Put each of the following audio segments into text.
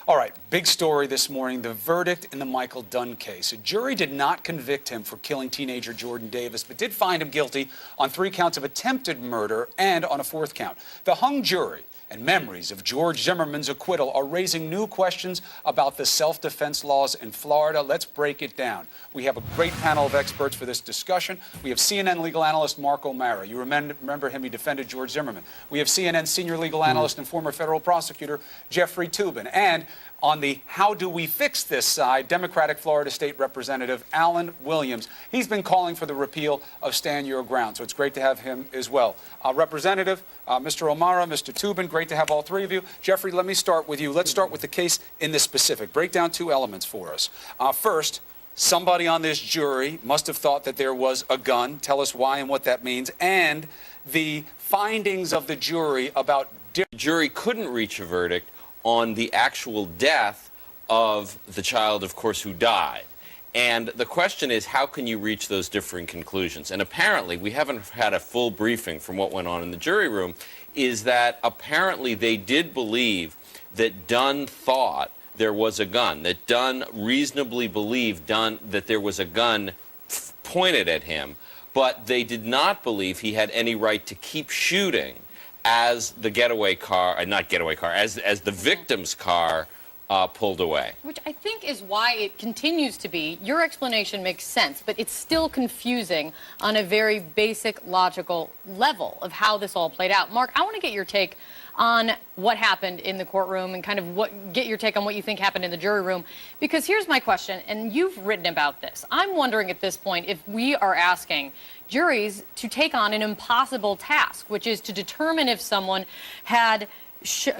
All right, big story this morning, the verdict in the Michael Dunn case. A jury did not convict him for killing teenager Jordan Davis, but did find him guilty on 3 counts of attempted murder and on a 4th count. The hung jury and memories of George Zimmerman's acquittal are raising new questions about the self-defense laws in Florida. Let's break it down. We have a great panel of experts for this discussion. We have CNN legal analyst Mark O'Mara. You remember him, he defended George Zimmerman. We have CNN senior legal analyst and former federal prosecutor Jeffrey Toobin. And on the how do we fix this side, Democratic Florida State Representative Alan Williams. He's been calling for the repeal of Stand Your Ground, so it's great to have him as well. Representative, Mr. O'Mara, Mr. Toobin, great to have all 3 of you. Jeffrey, let me start with you. Let's start with the case in the specific. Break down 2 elements for us. First, somebody on this jury must have thought that there was a gun. Tell us why and what that means. And the findings of the jury about... The jury couldn't reach a verdict on the actual death of the child, of course, who died. And the question is, how can you reach those differing conclusions? And apparently, we haven't had a full briefing from what went on in the jury room, is that apparently they did believe that Dunn thought there was a gun, that Dunn reasonably believed that there was a gun pointed at him, but they did not believe he had any right to keep shooting as the getaway car, as the victim's car pulled away. Which I think is why it continues to be, your explanation makes sense, but it's still confusing on a very basic logical level of how this all played out. Mark, I want to get your take on what happened in the courtroom and kind of get your take on what you think happened in the jury room. Because here's my question, and you've written about this. I'm wondering at this point if we are asking juries to take on an impossible task, which is to determine if someone had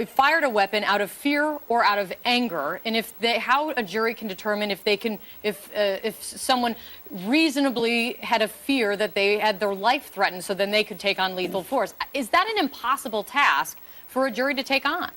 fired a weapon out of fear or out of anger, and how a jury can determine if someone reasonably had a fear that they had their life threatened, so then they could take on lethal force. Is that an impossible task for a jury to take on?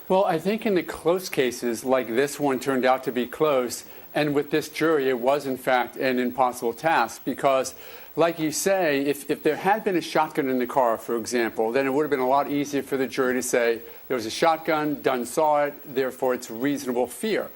Well, I think in the close cases, like this one turned out to be close, and with this jury, it was in fact an impossible task because, like you say, if there had been a shotgun in the car, for example, then it would have been a lot easier for the jury to say there was a shotgun, Dunn saw it, therefore it's reasonable fear.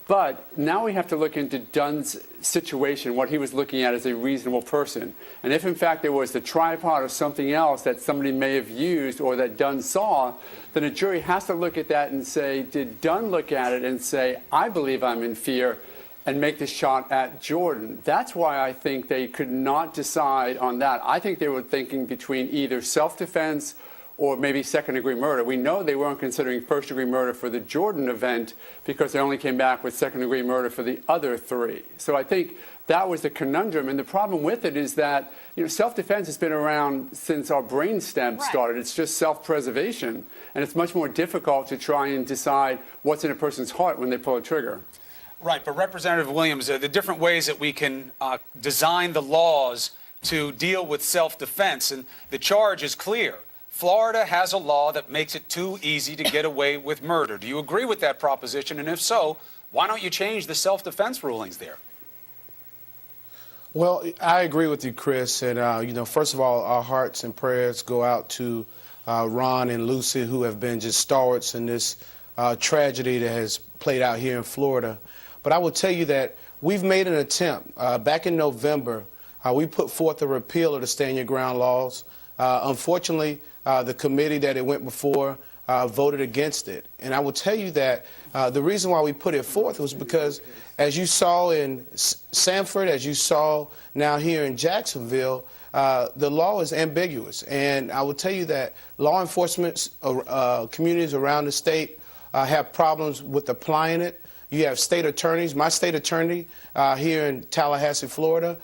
But now we have to look into Dunn's situation, what he was looking at as a reasonable person. And if in fact there was the tripod or something else that somebody may have used or that Dunn saw, then a jury has to look at that and say, did Dunn look at it and say, I believe I'm in fear, and make the shot at Jordan? That's why I think they could not decide on that. I think they were thinking between either self-defense or maybe second-degree murder. We know they weren't considering first-degree murder for the Jordan event because they only came back with second-degree murder for the other 3. So I think that was the conundrum. And the problem with it is that self-defense has been around since our brainstem started. It's just self-preservation. And it's much more difficult to try and decide what's in a person's heart when they pull a trigger. Right, but Representative Williams, the different ways that we can design the laws to deal with self-defense, and the charge is clear. Florida has a law that makes it too easy to get away with murder. Do you agree with that proposition? And if so, why don't you change the self-defense rulings there? Well, I agree with you, Chris. And, first of all, our hearts and prayers go out to Ron and Lucy, who have been just stalwarts in this tragedy that has played out here in Florida. But I will tell you that we've made an attempt. Back in November, we put forth a repeal of the Stand Your Ground laws. Unfortunately, the committee that it went before voted against it. And I will tell you that the reason why we put it forth was because, as you saw in Sanford, as you saw now here in Jacksonville, the law is ambiguous. And I will tell you that law enforcement communities around the state have problems with applying it. You have state attorneys. My state attorney here in Tallahassee, Florida,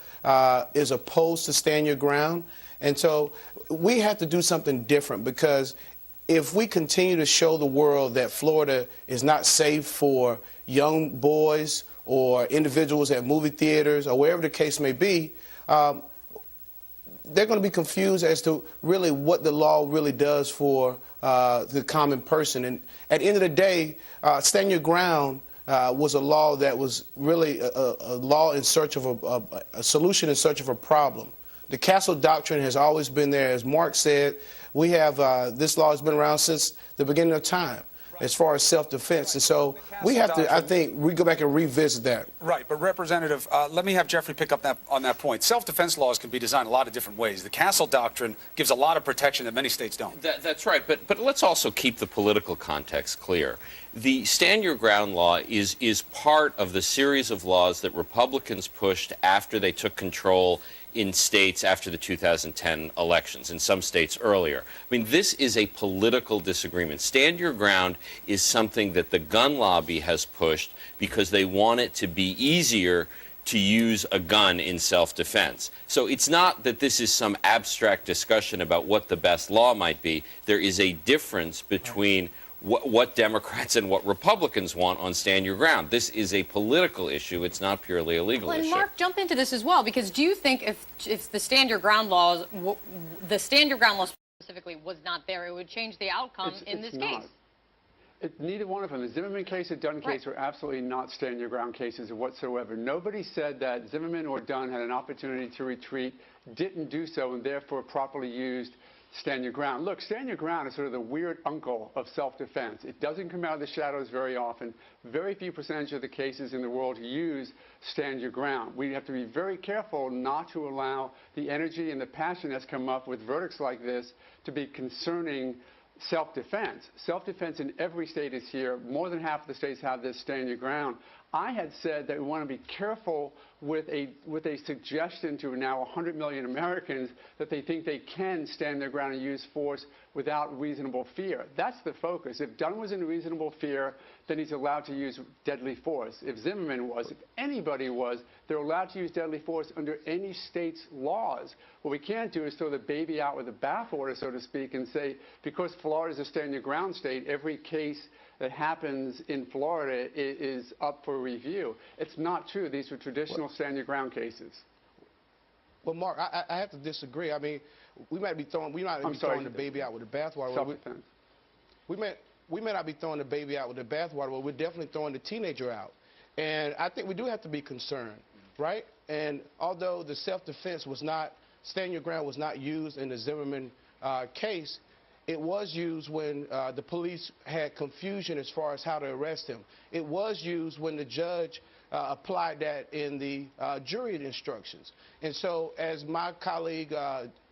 is opposed to Stand Your Ground. And so we have to do something different, because if we continue to show the world that Florida is not safe for young boys or individuals at movie theaters or wherever the case may be, they're going to be confused as to really what the law really does for the common person. And at the end of the day, Stand Your Ground was a law that was really a law in search of a solution in search of a problem. The castle doctrine has always been there. As Mark said, we have this law has been around since the beginning of time. as far as self-defense. And so we have to, I think, we go back and revisit that. Right, but Representative, let me have Jeffrey pick up on that point. Self-defense laws can be designed a lot of different ways. The Castle Doctrine gives a lot of protection that many states don't. That's right, but let's also keep the political context clear. The Stand Your Ground law is part of the series of laws that Republicans pushed after they took control in states after the 2010 elections, in some states earlier. I mean, this is a political disagreement. Stand Your Ground is something that the gun lobby has pushed because they want it to be easier to use a gun in self-defense. So it's not that this is some abstract discussion about what the best law might be. There is a difference between what Democrats and what Republicans want on Stand Your Ground. This is a political issue. It's not purely a legal issue. And Mark, jump into this as well, because do you think if the Stand Your Ground laws, the Stand Your Ground law specifically was not there, it would change the outcome in this case? Neither one of them. The Zimmerman case and Dunn case were absolutely not Stand Your Ground cases whatsoever. Nobody said that Zimmerman or Dunn had an opportunity to retreat, didn't do so, and therefore properly used Stand Your Ground. Look, Stand Your Ground is sort of the weird uncle of self-defense. It doesn't come out of the shadows very often. Very few percentage of the cases in the world use Stand Your Ground. We have to be very careful not to allow the energy and the passion that's come up with verdicts like this to be concerning self-defense. Self-defense in every state is here. More than half of the states have this Stand Your Ground. I had said that we want to be careful with a suggestion to now 100 million Americans that they think they can stand their ground and use force without reasonable fear. That's the focus. If Dunn was in reasonable fear, then he's allowed to use deadly force. If Zimmerman was, if anybody was, they're allowed to use deadly force under any state's laws. What we can't do is throw the baby out with the bathwater, so to speak, and say, because Florida's a Stand Your Ground state, every case that happens in Florida is up for review. It's not true. These are traditional Stand Your Ground cases. Well, Mark, I have to disagree. I mean, we might be throwing the baby out with the bathwater. Self-defense. We may not be throwing the baby out with the bathwater, but we're definitely throwing the teenager out. And I think we do have to be concerned, right? And although the self-defense was not, Stand Your Ground was not used in the Zimmerman case, it was used when the police had confusion as far as how to arrest him. It was used when the judge applied that in the jury instructions. And so as my colleague,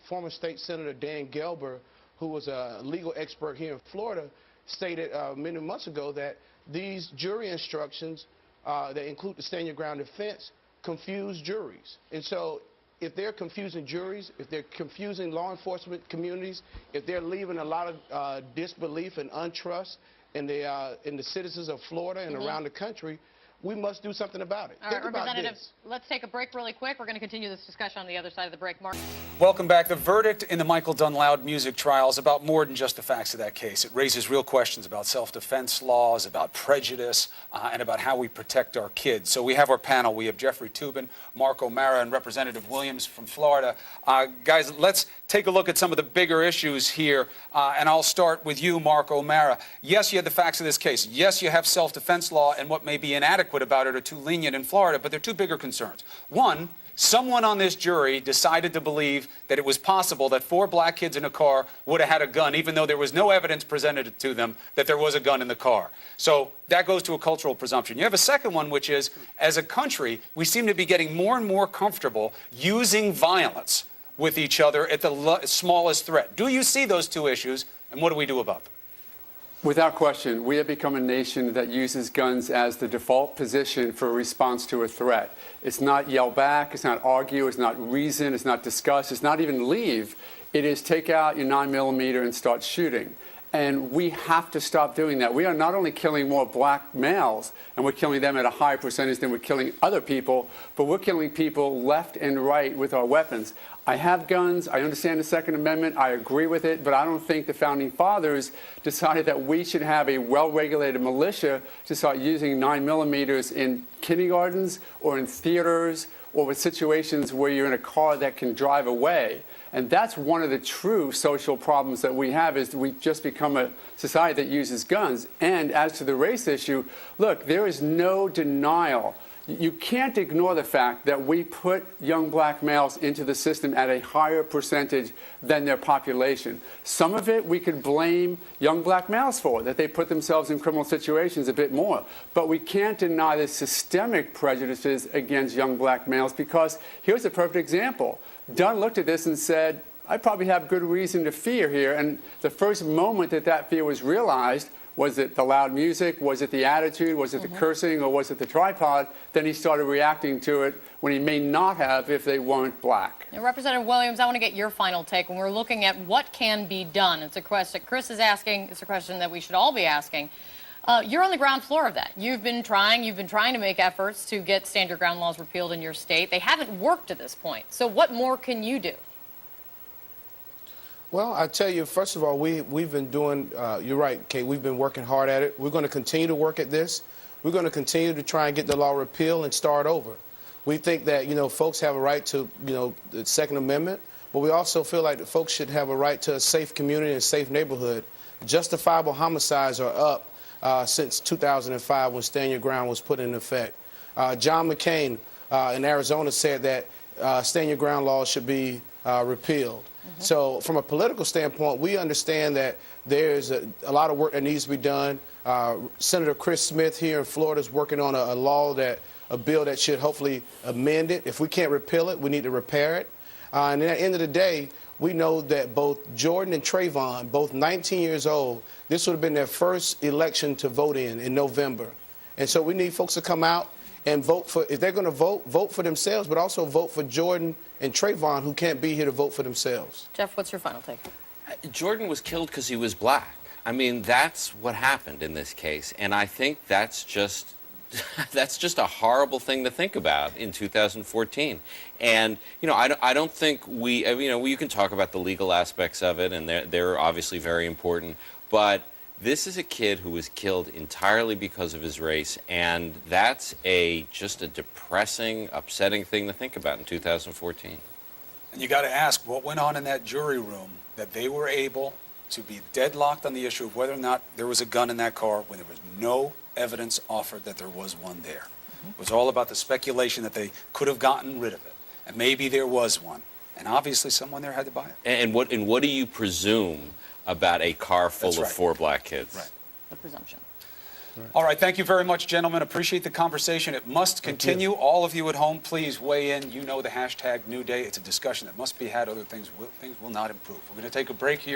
former state senator Dan Gelber, who was a legal expert here in Florida, stated many months ago, that these jury instructions that include the Stand Your Ground defense confuse juries. And so if they're confusing juries, if they're confusing law enforcement communities, if they're leaving a lot of disbelief and untrust in the citizens of Florida and around the country, we must do something about it. All right, Representative, let's take a break really quick. We're going to continue this discussion on the other side of the break. Mark. Welcome back. The verdict in the Michael Dunn loud music trial is about more than just the facts of that case. It raises real questions about self-defense laws, about prejudice, and about how we protect our kids. So we have our panel. We have Jeffrey Toobin, Mark O'Mara, and Representative Williams from Florida. Guys, let's take a look at some of the bigger issues here, and I'll start with you, Mark O'Mara. Yes, you have the facts of this case. Yes, you have self-defense law, and what may be inadequate about it or too lenient in Florida, but there are two bigger concerns. One, someone on this jury decided to believe that it was possible that 4 black kids in a car would have had a gun, even though there was no evidence presented to them that there was a gun in the car. So that goes to a cultural presumption. You have a second one, which is, as a country, we seem to be getting more and more comfortable using violence with each other at the smallest threat. Do you see those two issues, and what do we do about them? Without question, we have become a nation that uses guns as the default position for a response to a threat. It's not yell back, it's not argue, it's not reason, it's not discuss, it's not even leave. It is take out your 9mm and start shooting. And we have to stop doing that. We are not only killing more black males, and we're killing them at a higher percentage than we're killing other people, but we're killing people left and right with our weapons. I have guns. I understand the Second Amendment. I agree with it. But I don't think the Founding Fathers decided that we should have a well-regulated militia to start using 9mm in kindergartens or in theaters or with situations where you're in a car that can drive away. And that's one of the true social problems that we have, is we've just become a society that uses guns. And as to the race issue, look, there is no denial you can't ignore the fact that we put young black males into the system at a higher percentage than their population. Some of it we could blame young black males for, that they put themselves in criminal situations a bit more. But we can't deny the systemic prejudices against young black males, because here's a perfect example. Dunn looked at this and said, I probably have good reason to fear here. And the first moment that that fear was realized, was it the loud music? Was it the attitude? Was it the cursing? Or was it the tripod? Then he started reacting to it when he may not have if they weren't black. Now, Representative Williams, I want to get your final take. When we're looking at what can be done, it's a question Chris is asking. It's a question that we should all be asking. You're on the ground floor of that. You've been trying to make efforts to get stand your ground laws repealed in your state. They haven't worked to this point. So what more can you do? Well, I tell you, first of all, we've been doing, you're right, Kate, we've been working hard at it. We're going to continue to work at this. We're going to continue to try and get the law repealed and start over. We think that, folks have a right to, the Second Amendment, but we also feel like that folks should have a right to a safe community and safe neighborhood. Justifiable homicides are up since 2005 when Stand Your Ground was put in effect. John McCain in Arizona said that Stand Your Ground laws should be repealed. So from a political standpoint, we understand that there's a lot of work that needs to be done. Senator Chris Smith here in Florida is working on a bill that should hopefully amend it. If we can't repeal it, we need to repair it. And at the end of the day, we know that both Jordan and Trayvon, both 19 years old, this would have been their first election to vote in November. And so we need folks to come out and vote for, if they're going to vote for themselves, but also vote for Jordan and Trayvon, who can't be here to vote for themselves. Jeff, what's your final take? Jordan was killed because he was black. I mean, that's what happened in this case, and I think that's just a horrible thing to think about in 2014. And I don't think you can talk about the legal aspects of it, and they're obviously very important, but this is a kid who was killed entirely because of his race, and that's just a depressing, upsetting thing to think about in 2014. And you got to ask, what went on in that jury room that they were able to be deadlocked on the issue of whether or not there was a gun in that car when there was no evidence offered that there was one there? It was all about the speculation that they could have gotten rid of it, and maybe there was one, and obviously someone there had to buy it. And what do you presume about a car full of 4 black kids? Right. The presumption. Right. All right, thank you very much, gentlemen. Appreciate the conversation. It must continue. All of you at home, please weigh in. You know the hashtag New Day. It's a discussion that must be had. Other things will not improve. We're going to take a break here.